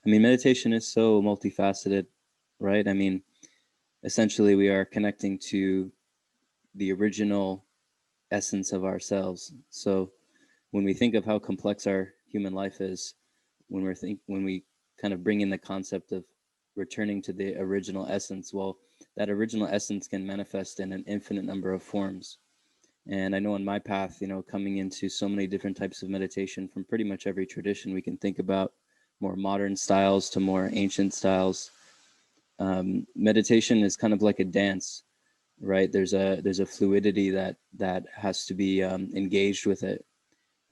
I mean, meditation is so multifaceted, right? I mean, essentially, we are connecting to the original essence of ourselves. So when we think of how complex our human life is, when we kind of bring in the concept of returning to the original essence, well, that original essence can manifest in an infinite number of forms. And I know on my path, coming into so many different types of meditation from pretty much every tradition, we can think about more modern styles to more ancient styles. Meditation is kind of like a dance, right? There's a fluidity that has to be engaged with it.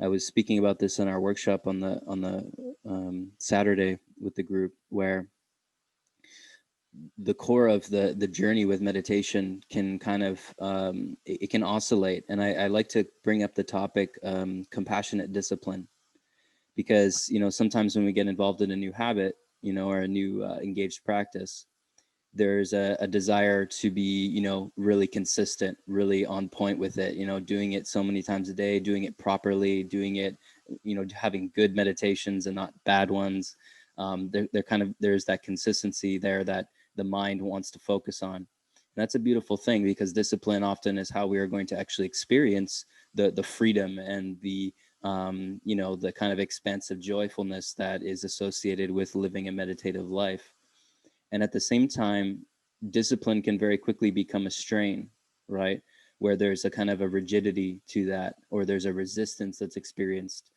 I was speaking about this in our workshop on the Saturday with the group, where the core of the journey with meditation can kind of it can oscillate, and I like to bring up the topic compassionate discipline, because sometimes when we get involved in a new habit, or a new engaged practice, there's a desire to be really consistent, really on point with it, doing it so many times a day, doing it properly, doing it, having good meditations and not bad ones. They're kind of, there's that consistency there that the mind wants to focus on. And that's a beautiful thing, because discipline often is how we are going to actually experience the freedom and the kind of expansive joyfulness that is associated with living a meditative life. And at the same time, discipline can very quickly become a strain, right? Where there's a kind of a rigidity to that, or there's a resistance that's experienced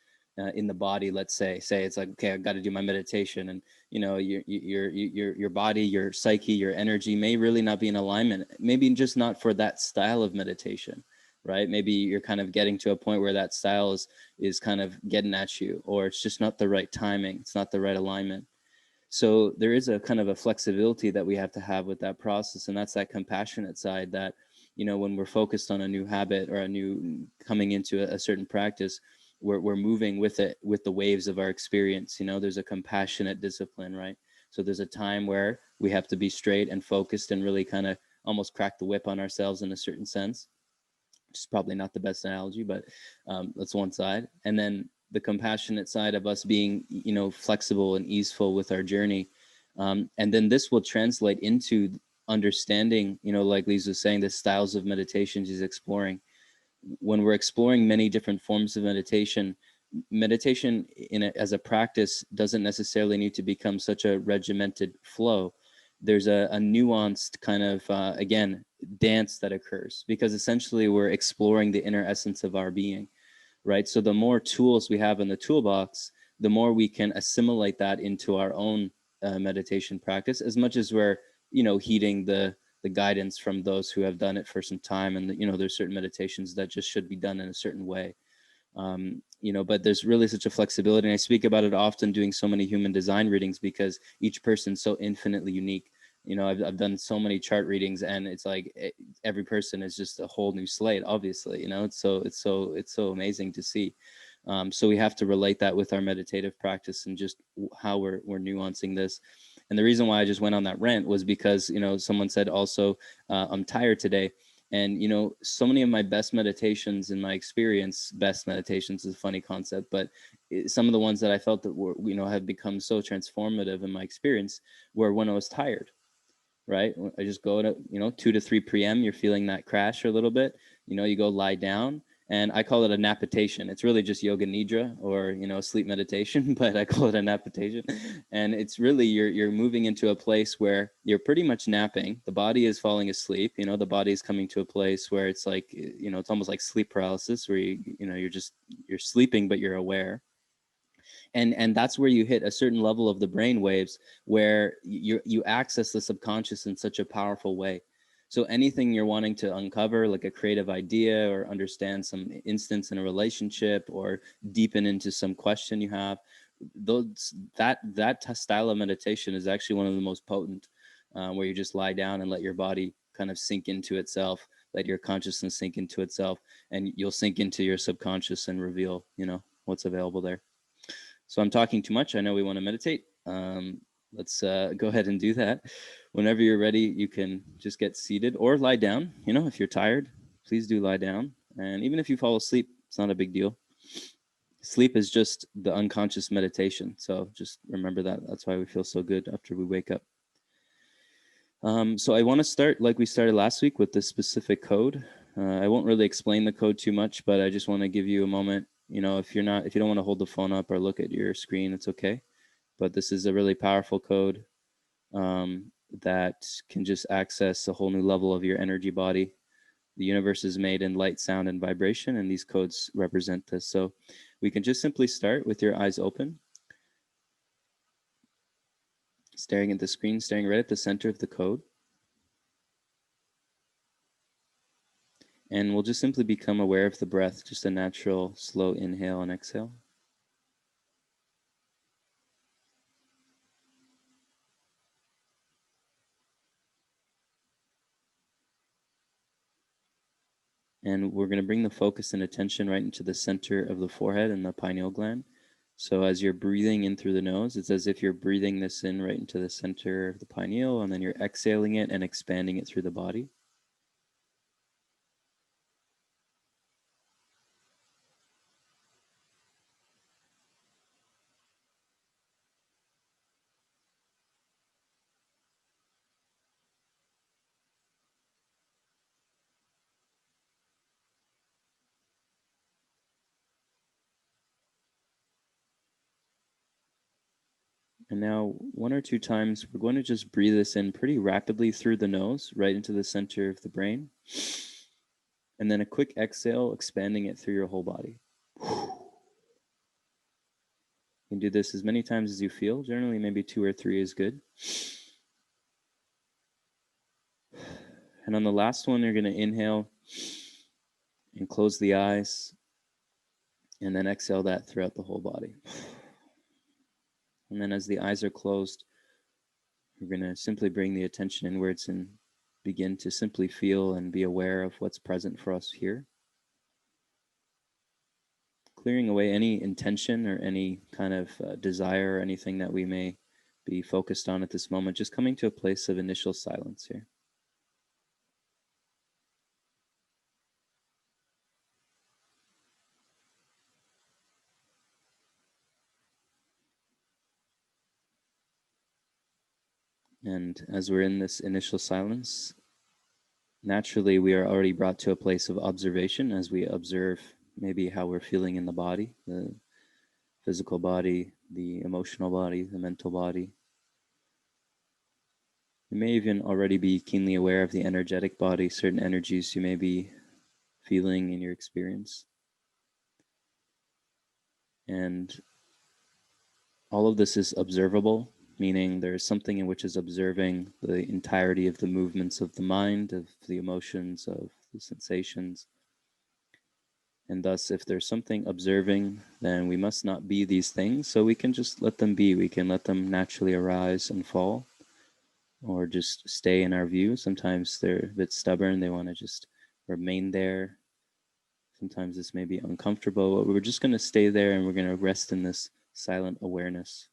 in the body. Let's say it's like, okay, I've got to do my meditation, and your body, your psyche, your energy may really not be in alignment. Maybe just not for that style of meditation, right? Maybe you're kind of getting to a point where that style is kind of getting at you, or it's just not the right timing. It's not the right alignment. So there is a kind of a flexibility that we have to have with that process, and that's that compassionate side that, when we're focused on a new habit or a new coming into a certain practice, we're moving with it, with the waves of our experience. There's a compassionate discipline, right? So there's a time where we have to be straight and focused and really kind of almost crack the whip on ourselves in a certain sense. Which is probably not the best analogy, but that's one side. And then the compassionate side of us being, flexible and easeful with our journey. And then this will translate into understanding, like Lisa was saying, the styles of meditation she's exploring. When we're exploring many different forms of meditation as a practice doesn't necessarily need to become such a regimented flow. There's a nuanced kind of, again, dance that occurs, because essentially we're exploring the inner essence of our being, right? So the more tools we have in the toolbox, the more we can assimilate that into our own meditation practice, as much as we're, heeding the guidance from those who have done it for some time. And, there's certain meditations that just should be done in a certain way. But there's really such a flexibility. And I speak about it often doing so many human design readings, because each person's so infinitely unique. I've done so many chart readings, and it's like every person is just a whole new slate, obviously. It's so amazing to see. So we have to relate that with our meditative practice and just how we're nuancing this. And the reason why I just went on that rant was because, someone said also, I'm tired today. And, so many of my best meditations in my experience, best meditations is a funny concept, but some of the ones that I felt that were, have become so transformative in my experience were when I was tired, right? I just go to, 2 to 3 p.m. You're feeling that crash a little bit, you go lie down. And I call it a napitation. It's really just yoga nidra, or sleep meditation, but I call it a napitation. And it's really you're moving into a place where you're pretty much napping. The body is falling asleep. The body is coming to a place where it's like, it's almost like sleep paralysis, where you're sleeping but you're aware. And that's where you hit a certain level of the brain waves where you access the subconscious in such a powerful way. So anything you're wanting to uncover, like a creative idea, or understand some instance in a relationship, or deepen into some question you have, that style of meditation is actually one of the most potent, where you just lie down and let your body kind of sink into itself, let your consciousness sink into itself, and you'll sink into your subconscious and reveal, what's available there. So I'm talking too much. I know we want to meditate. Let's go ahead and do that. Whenever you're ready, you can just get seated or lie down. If you're tired, please do lie down. And even if you fall asleep, it's not a big deal. Sleep is just the unconscious meditation. So just remember that. That's why we feel so good after we wake up. So I want to start like we started last week with this specific code. I won't really explain the code too much, but I just want to give you a moment. You know, if you don't want to hold the phone up or look at your screen, it's okay. But this is a really powerful code that can just access a whole new level of your energy body. The universe is made in light, sound, and vibration, and these codes represent this. So we can just simply start with your eyes open, staring at the screen, staring right at the center of the code. And we'll just simply become aware of the breath, just a natural, slow inhale and exhale. And we're going to bring the focus and attention right into the center of the forehead and the pineal gland. So as you're breathing in through the nose, it's as if you're breathing this in right into the center of the pineal, and then you're exhaling it and expanding it through the body. And now, one or two times, we're going to just breathe this in pretty rapidly through the nose, right into the center of the brain. And then a quick exhale, expanding it through your whole body. You can do this as many times as you feel. Generally, maybe 2 or 3 is good. And on the last one, you're going to inhale and close the eyes, and then exhale that throughout the whole body. And then as the eyes are closed, we're going to simply bring the attention inwards and begin to simply feel and be aware of what's present for us here. Clearing away any intention or any kind of desire or anything that we may be focused on at this moment, just coming to a place of initial silence here. And as we're in this initial silence, naturally we are already brought to a place of observation as we observe maybe how we're feeling in the body, the physical body, the emotional body, the mental body. You may even already be keenly aware of the energetic body, certain energies you may be feeling in your experience. And all of this is observable, meaning there is something in which is observing the entirety of the movements of the mind, of the emotions, of the sensations. And thus, if there's something observing, then we must not be these things. So we can just let them be. We can let them naturally arise and fall, or just stay in our view. Sometimes they're a bit stubborn. They want to just remain there. Sometimes this may be uncomfortable, but we're just going to stay there and we're going to rest in this silent awareness.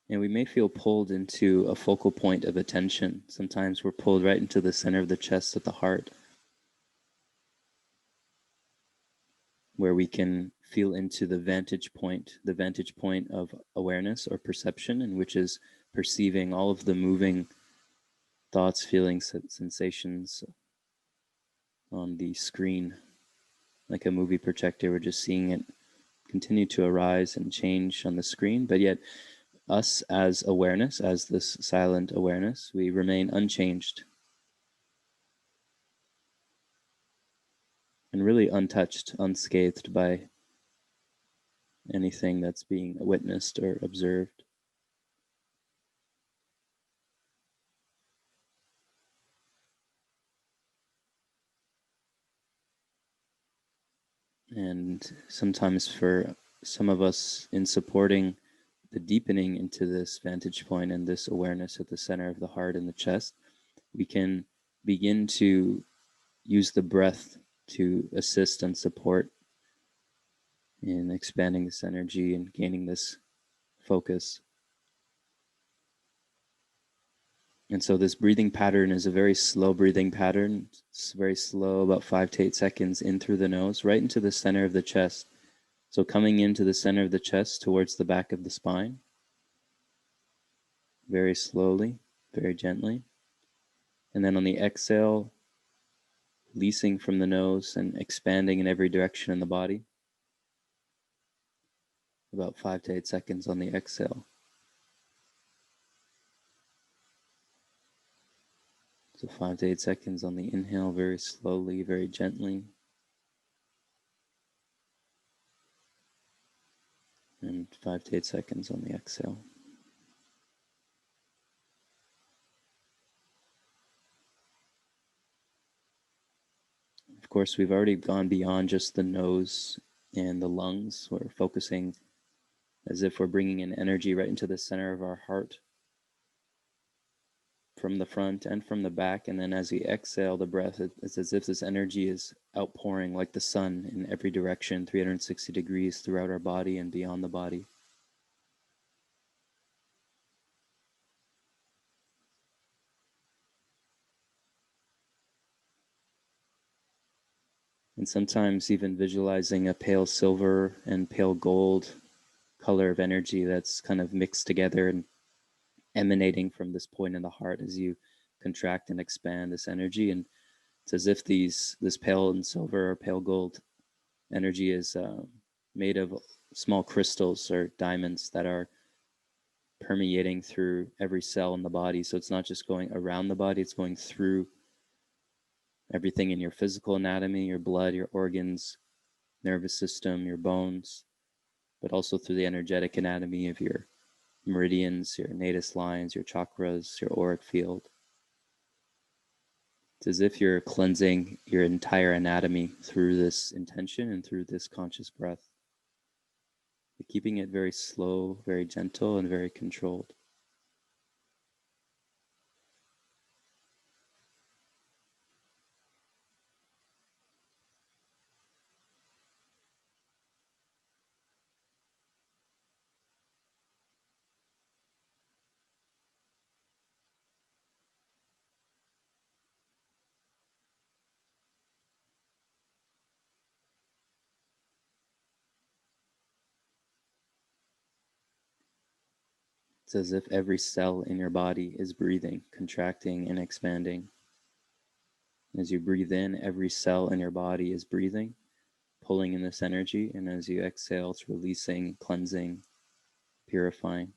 And we may feel pulled into a focal point of attention. Sometimes we're pulled right into the center of the chest at the heart, where we can feel into the vantage point of awareness or perception, and which is perceiving all of the moving thoughts, feelings, sensations on the screen. Like a movie projector, we're just seeing it continue to arise and change on the screen, but yet us as awareness, as this silent awareness, we remain unchanged and really untouched, unscathed by anything that's being witnessed or observed. And sometimes for some of us, in supporting the deepening into this vantage point and this awareness at the center of the heart and the chest, we can begin to use the breath to assist and support in expanding this energy and gaining this focus. And so this breathing pattern is a very slow breathing pattern. It's very slow, about 5 to 8 seconds in through the nose, right into the center of the chest. So coming into the center of the chest towards the back of the spine, very slowly, very gently. And then on the exhale, releasing from the nose and expanding in every direction in the body. About 5 to 8 seconds on the exhale. So 5 to 8 seconds on the inhale, very slowly, very gently. And 5 to 8 seconds on the exhale. Of course, we've already gone beyond just the nose and the lungs. We're focusing as if we're bringing in energy right into the center of our heart from the front and from the back. And then as we exhale the breath, it's as if this energy is outpouring like the sun in every direction, 360 degrees throughout our body and beyond the body. And sometimes even visualizing a pale silver and pale gold color of energy that's kind of mixed together and emanating from this point in the heart as you contract and expand this energy. And it's as if this pale and silver or pale gold energy is made of small crystals or diamonds that are permeating through every cell in the body. So it's not just going around the body, it's going through everything in your physical anatomy, your blood, your organs, nervous system, your bones, but also through the energetic anatomy of your meridians, your natus lines, your chakras, your auric field. It's as if you're cleansing your entire anatomy through this intention and through this conscious breath. But keeping it very slow, very gentle, and very controlled. It's as if every cell in your body is breathing, contracting, and expanding. As you breathe in, every cell in your body is breathing, pulling in this energy, and as you exhale, it's releasing, cleansing, purifying.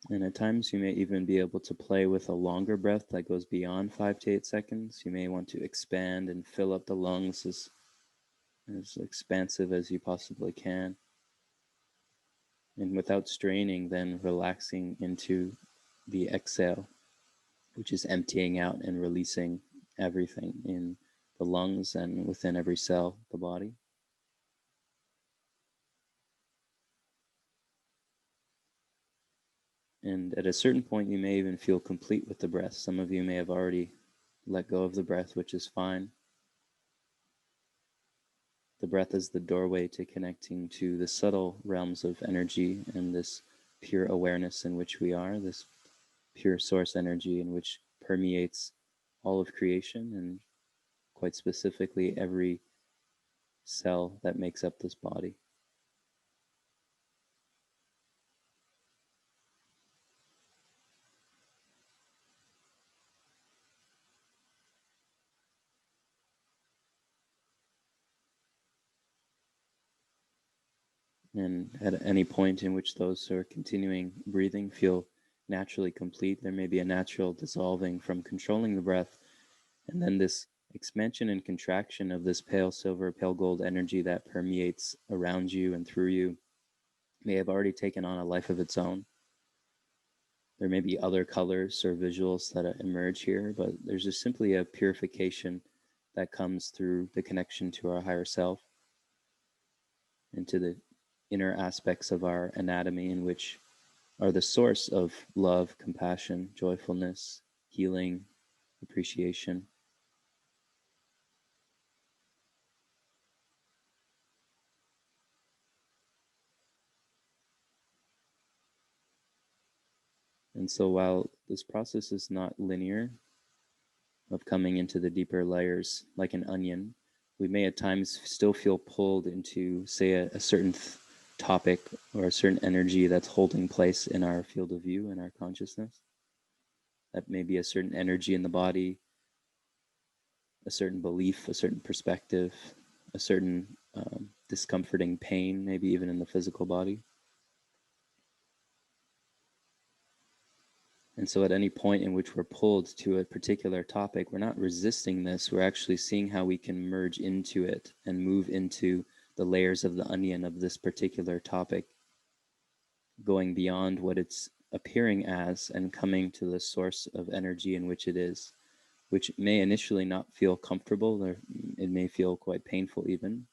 And at times, you may even be able to play with a longer breath that goes beyond 5 to 8 seconds. You may want to expand and fill up the lungs as expansive as you possibly can. And without straining, then relaxing into the exhale, which is emptying out and releasing everything in the lungs and within every cell of the body. And at a certain point, you may even feel complete with the breath. Some of you may have already let go of the breath, which is fine. The breath is the doorway to connecting to the subtle realms of energy and this pure awareness in which we are, this pure source energy in which permeates all of creation and quite specifically every cell that makes up this body. And at any point in which those who are continuing breathing feel naturally complete, there may be a natural dissolving from controlling the breath. And then this expansion and contraction of this pale silver, pale gold energy that permeates around you and through you may have already taken on a life of its own. There may be other colors or visuals that emerge here, but there's just simply a purification that comes through the connection to our higher self and to the inner aspects of our anatomy, in which are the source of love, compassion, joyfulness, healing, appreciation. And so while this process is not linear of coming into the deeper layers like an onion, we may at times still feel pulled into, say, a certain topic or a certain energy that's holding place in our field of view, in our consciousness. That may be a certain energy in the body, a certain belief, a certain perspective, a certain discomforting pain, maybe even in the physical body. And so at any point in which we're pulled to a particular topic, we're not resisting this. We're actually seeing how we can merge into it and move into the layers of the onion of this particular topic, going beyond what it's appearing as and coming to the source of energy in which it is, which may initially not feel comfortable, or it may feel quite painful even.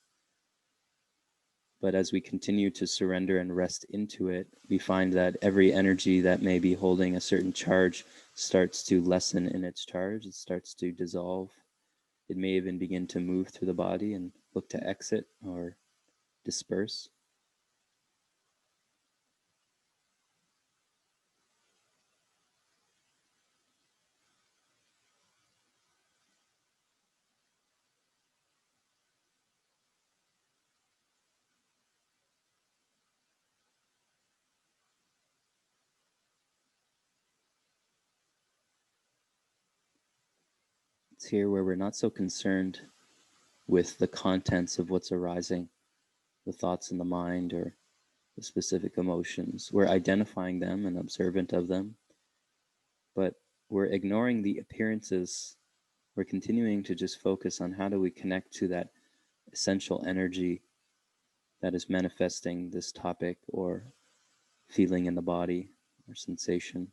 But as we continue to surrender and rest into it, we find that every energy that may be holding a certain charge starts to lessen in its charge. It starts to dissolve. It may even begin to move through the body and look to exit or disperse. It's here where we're not so concerned with the contents of what's arising, the thoughts in the mind or the specific emotions. We're identifying them and observant of them, but we're ignoring the appearances. We're continuing to just focus on how do we connect to that essential energy that is manifesting this topic or feeling in the body or sensation.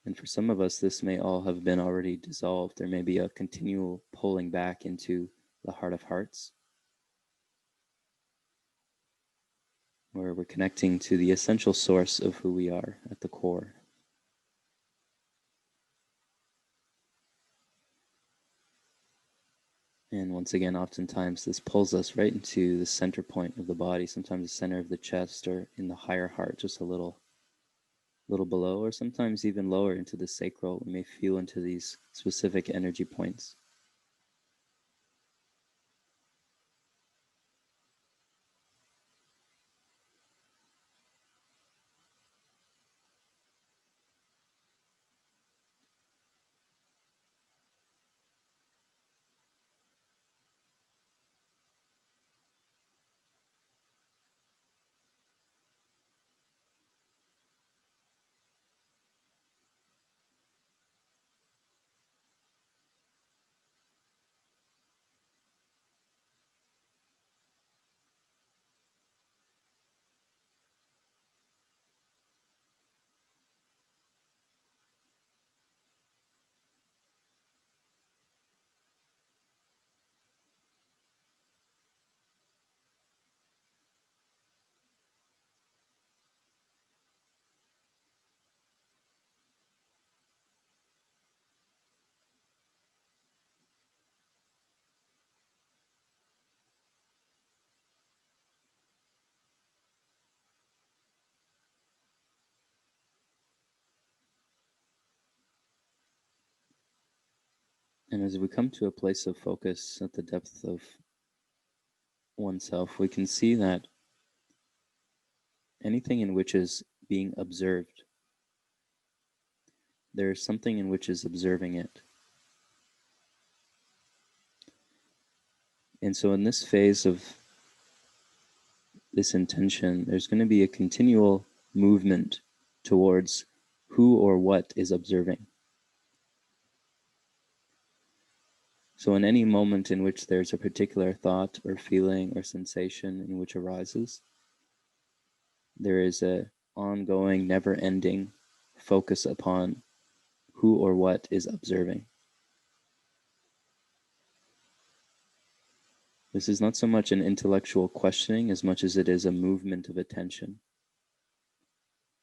And for some of us, this may all have been already dissolved. There may be a continual pulling back into the heart of hearts, where we're connecting to the essential source of who we are at the core. And once again, oftentimes this pulls us right into the center point of the body, sometimes the center of the chest or in the higher heart, just a little below, or sometimes even lower into the sacral. We may feel into these specific energy points. And as we come to a place of focus at the depth of oneself, we can see that anything in which is being observed, there is something in which is observing it. And so in this phase of this intention, there's going to be a continual movement towards who or what is observing. So in any moment in which there's a particular thought or feeling or sensation in which arises, there is a ongoing, never-ending focus upon who or what is observing. This is not so much an intellectual questioning as much as it is a movement of attention.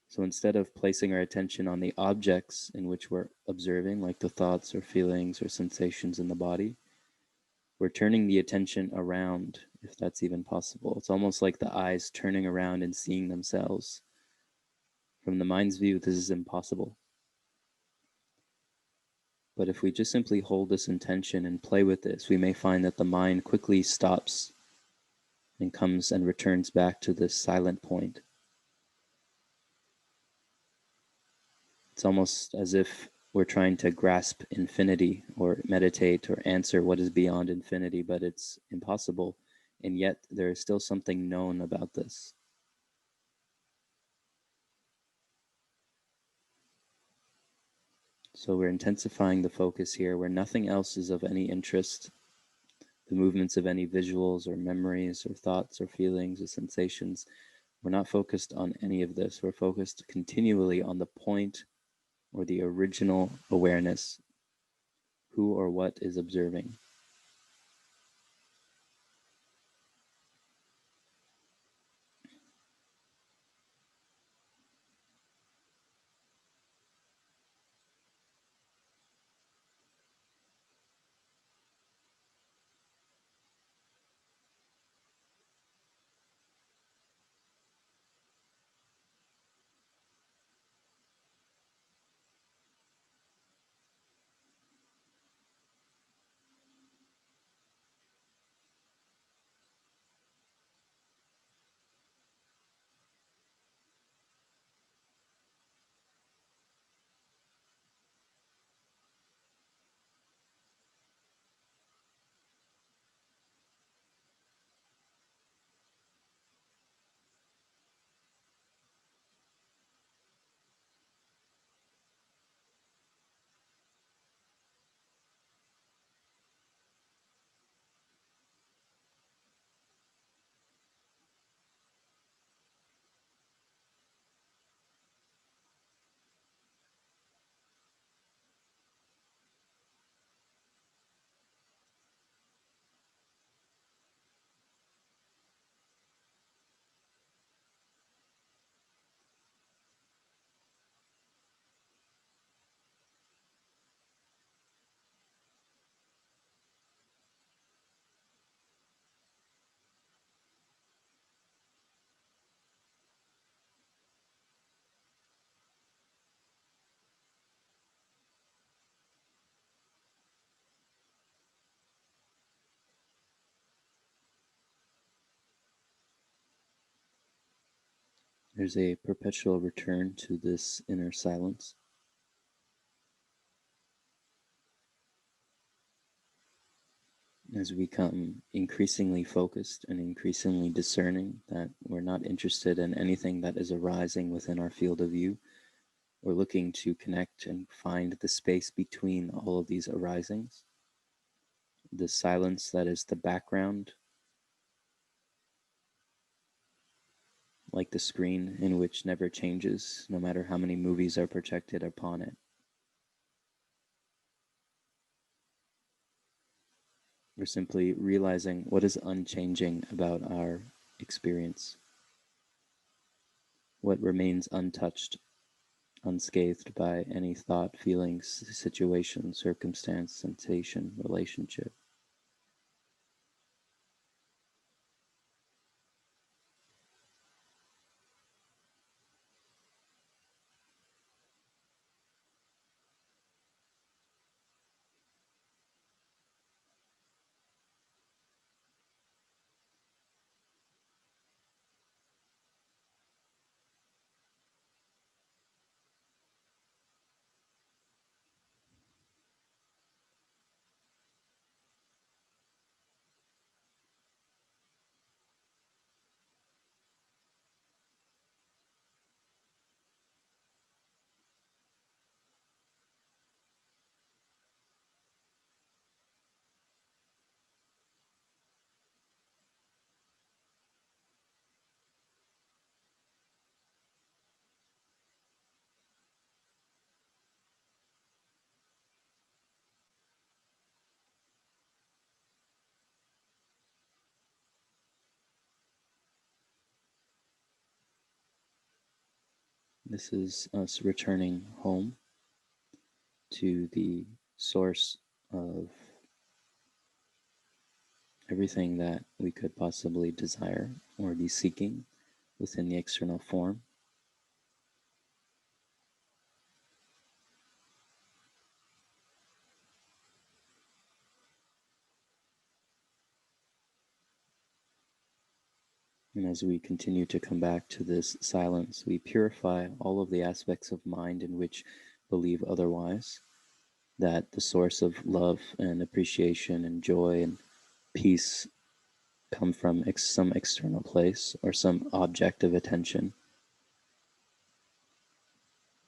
So instead of placing our attention on the objects in which we're observing, like the thoughts or feelings or sensations in the body, we're turning the attention around, if that's even possible. It's almost like the eyes turning around and seeing themselves. From the mind's view, this is impossible. But if we just simply hold this intention and play with this, we may find that the mind quickly stops and comes and returns back to this silent point. It's almost as if we're trying to grasp infinity or meditate or answer what is beyond infinity, but it's impossible. And yet there is still something known about this. So we're intensifying the focus here where nothing else is of any interest. The movements of any visuals or memories or thoughts or feelings or sensations. We're not focused on any of this. We're focused continually on the point or the original awareness, who or what is observing. There's a perpetual return to this inner silence. As we become increasingly focused and increasingly discerning that we're not interested in anything that is arising within our field of view, we're looking to connect and find the space between all of these arisings, the silence that is the background, like the screen in which never changes, no matter how many movies are projected upon it. We're simply realizing what is unchanging about our experience, what remains untouched, unscathed by any thought, feelings, situation, circumstance, sensation, relationship. This is us returning home to the source of everything that we could possibly desire or be seeking within the external form. And as we continue to come back to this silence, we purify all of the aspects of mind in which believe otherwise, that the source of love and appreciation and joy and peace come from some external place or some object of attention,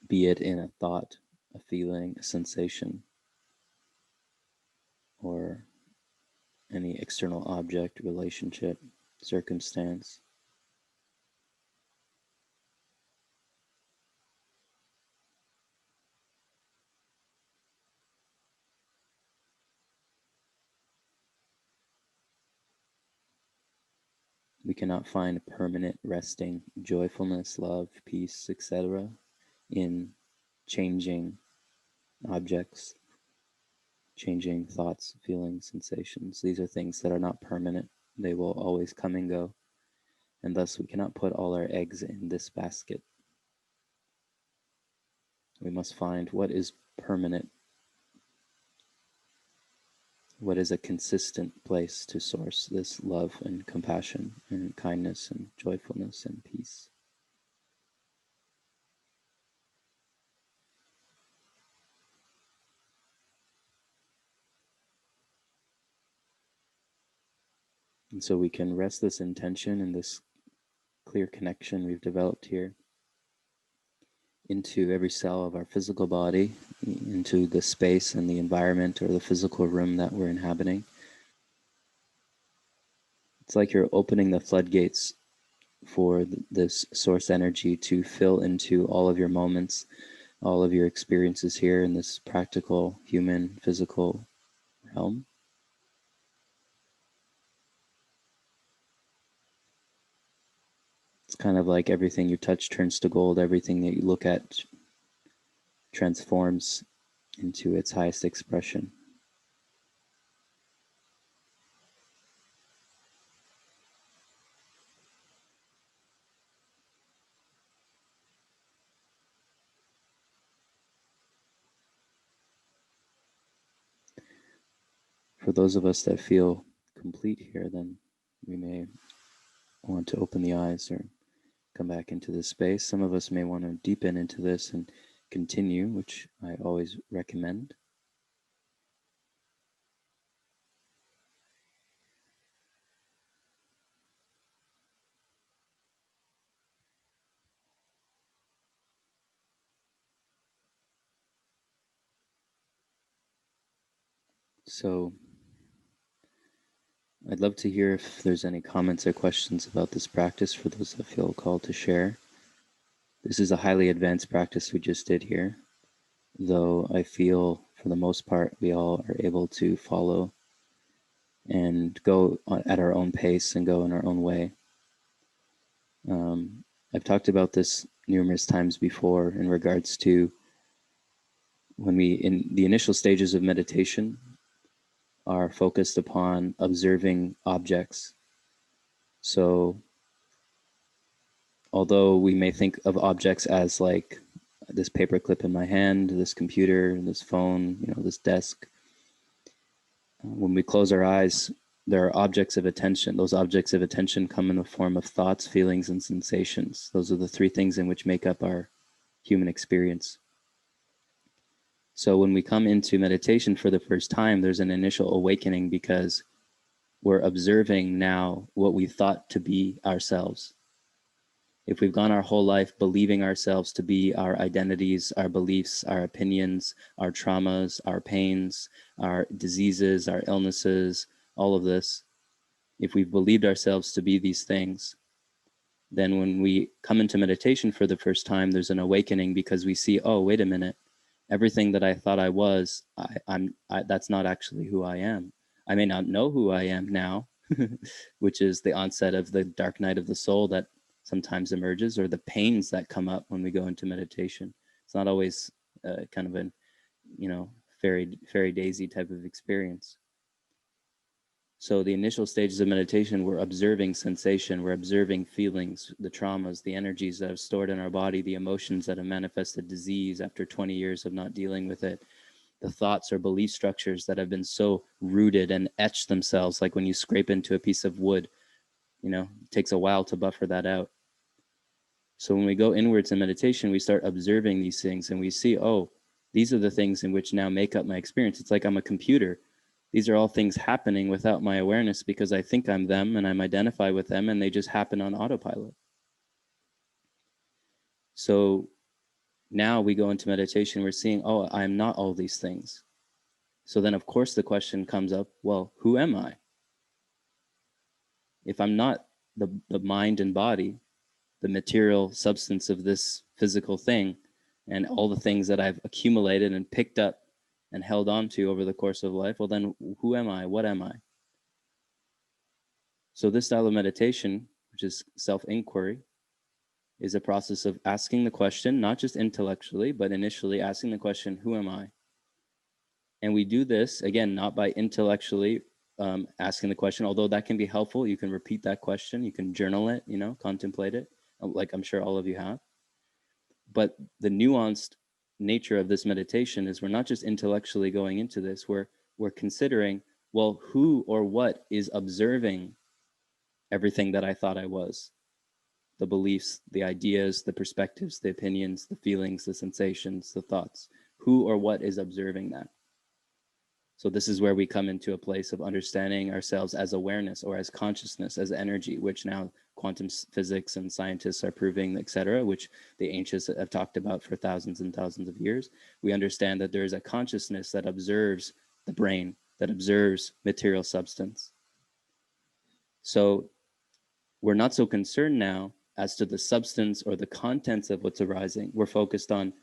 be it in a thought, a feeling, a sensation, or any external object, relationship, circumstance. We cannot find permanent resting joyfulness, love, peace, etc. in changing objects, changing thoughts, feelings, sensations. These are things that are not permanent. They will always come and go. And thus we cannot put all our eggs in this basket. We must find what is permanent, what is a consistent place to source this love and compassion and kindness and joyfulness and peace. And so we can rest this intention and this clear connection we've developed here into every cell of our physical body, into the space and the environment or the physical room that we're inhabiting. It's like you're opening the floodgates for this source energy to fill into all of your moments, all of your experiences here in this practical, human, physical realm. It's kind of like everything you touch turns to gold, everything that you look at transforms into its highest expression. For those of us that feel complete here, then we may want to open the eyes or come back into this space. Some of us may want to deepen into this and continue, which I always recommend. So I'd love to hear if there's any comments or questions about this practice for those that feel called to share. This is a highly advanced practice we just did here, though I feel for the most part we all are able to follow and go at our own pace and go in our own way. I've talked about this numerous times before in regards to when we, in the initial stages of meditation, are focused upon observing objects. So although we may think of objects as like this paperclip in my hand, this computer, this phone, this desk, when we close our eyes, there are objects of attention. Those objects of attention come in the form of thoughts, feelings, and sensations. Those are the three things in which make up our human experience. So when we come into meditation for the first time, there's an initial awakening because we're observing now what we thought to be ourselves. If we've gone our whole life believing ourselves to be our identities, our beliefs, our opinions, our traumas, our pains, our diseases, our illnesses, all of this, if we've believed ourselves to be these things, then when we come into meditation for the first time, there's an awakening because we see, oh, wait a minute, everything that I thought I was, that's not actually who I am. I may not know who I am now, which is the onset of the dark night of the soul that sometimes emerges, or the pains that come up when we go into meditation. It's not always kind of an, fairy daisy type of experience. So the initial stages of meditation, we're observing sensation, we're observing feelings, the traumas, the energies that have stored in our body, the emotions that have manifested disease after 20 years of not dealing with it, the thoughts or belief structures that have been so rooted and etched themselves, like when you scrape into a piece of wood, it takes a while to buffer that out. So when we go inwards in meditation, we start observing these things and we see, oh, these are the things in which now make up my experience. It's like I'm a computer. These are all things happening without my awareness because I think I'm them and I'm identified with them and they just happen on autopilot. So now we go into meditation, we're seeing, oh, I'm not all these things. So then, of course, the question comes up, well, who am I? If I'm not the mind and body, the material substance of this physical thing, and all the things that I've accumulated and picked up and held on to over the course of life, well, then who am I? What am I? So this style of meditation, which is self-inquiry, is a process of asking the question, not just intellectually, but initially asking the question, who am I? And we do this, again, not by intellectually asking the question, although that can be helpful. You can repeat that question, you can journal it, contemplate it, like I'm sure all of you have. But the nuanced nature of this meditation is we're not just intellectually going into this, we're considering, well, who or what is observing everything that I thought I was? The beliefs, the ideas, the perspectives, the opinions, the feelings, the sensations, the thoughts. Who or what is observing that? So this is where we come into a place of understanding ourselves as awareness or as consciousness, as energy, which now quantum physics and scientists are proving, etc., which the ancients have talked about for thousands and thousands of years. We understand that there is a consciousness that observes the brain, that observes material substance. So we're not so concerned now as to the substance or the contents of what's arising. We're focused on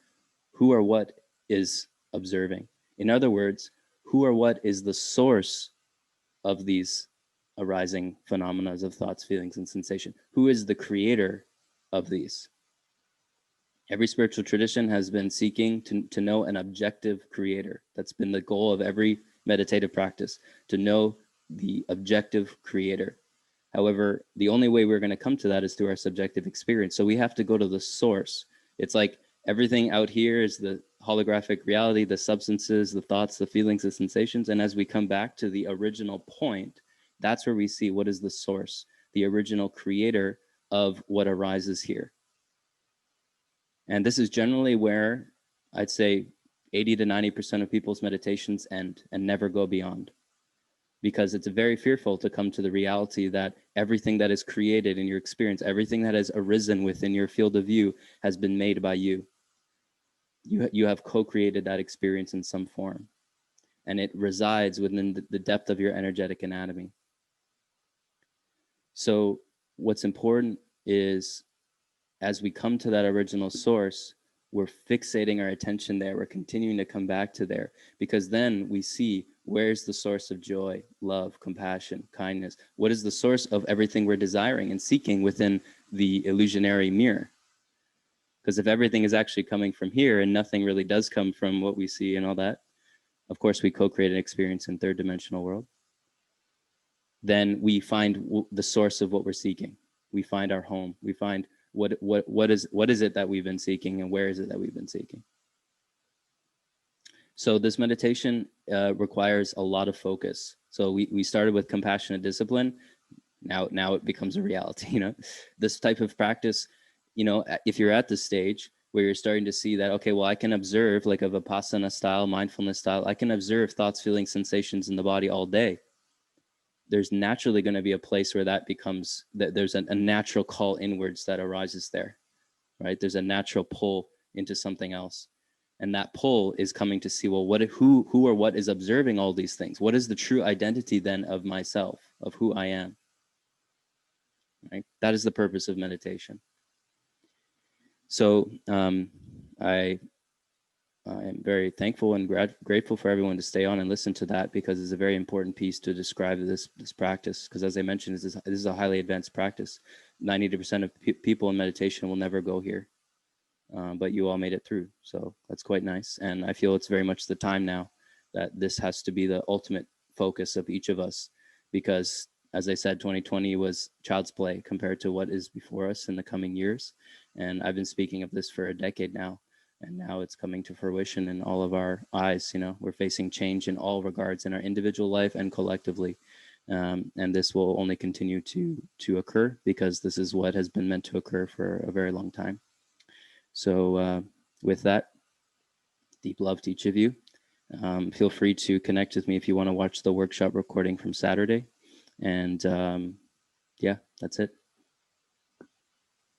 who or what is observing. In other words, who or what is the source of these arising phenomena of thoughts, feelings, and sensation? Who is the creator of these? Every spiritual tradition has been seeking to know an objective creator. That's been the goal of every meditative practice, to know the objective creator. However, the only way we're going to come to that is through our subjective experience. So we have to go to the source. It's like everything out here is the holographic reality, the substances, the thoughts, the feelings, the sensations. And as we come back to the original point, that's where we see what is the source, the original creator of what arises here. And this is generally where I'd say 80 to 90% of people's meditations end and never go beyond. Because it's very fearful to come to the reality that everything that is created in your experience, everything that has arisen within your field of view has been made by you. You have co-created that experience in some form, and it resides within the depth of your energetic anatomy. So what's important is, as we come to that original source, we're fixating our attention there. We're continuing to come back to there, because then we see, where's the source of joy, love, compassion, kindness? What is the source of everything we're desiring and seeking within the illusionary mirror? Because if everything is actually coming from here and nothing really does come from what we see and all that, of course we co-create an experience in third dimensional world, then we find the source of what we're seeking. We find our home. We find what is it that we've been seeking, and where is it that we've been seeking. So this meditation requires a lot of focus. So we started with compassionate discipline. Now it becomes a reality. This type of practice, if you're at the stage where you're starting to see that, okay, well, I can observe, like a Vipassana style, mindfulness style, I can observe thoughts, feelings, sensations in the body all day. There's naturally going to be a place where that becomes, that there's a natural call inwards that arises there, right? There's a natural pull into something else. And that pull is coming to see, well, who or what is observing all these things? What is the true identity then of myself, of who I am? Right? That is the purpose of meditation. So I I am very thankful and grateful for everyone to stay on and listen to that, because it's a very important piece to describe this practice. Because as I mentioned, this is a highly advanced practice. 90% of people in meditation will never go here, but you all made it through, so that's quite nice. And I feel it's very much the time now that this has to be the ultimate focus of each of us, because as I said, 2020 was child's play compared to what is before us in the coming years. And I've been speaking of this for a decade now, and now it's coming to fruition in all of our eyes. You know, we're facing change in all regards in our individual life and collectively. And this will only continue to occur, because this is what has been meant to occur for a very long time. So with that, deep love to each of you. Feel free to connect with me if you want to watch the workshop recording from Saturday. And yeah, that's it.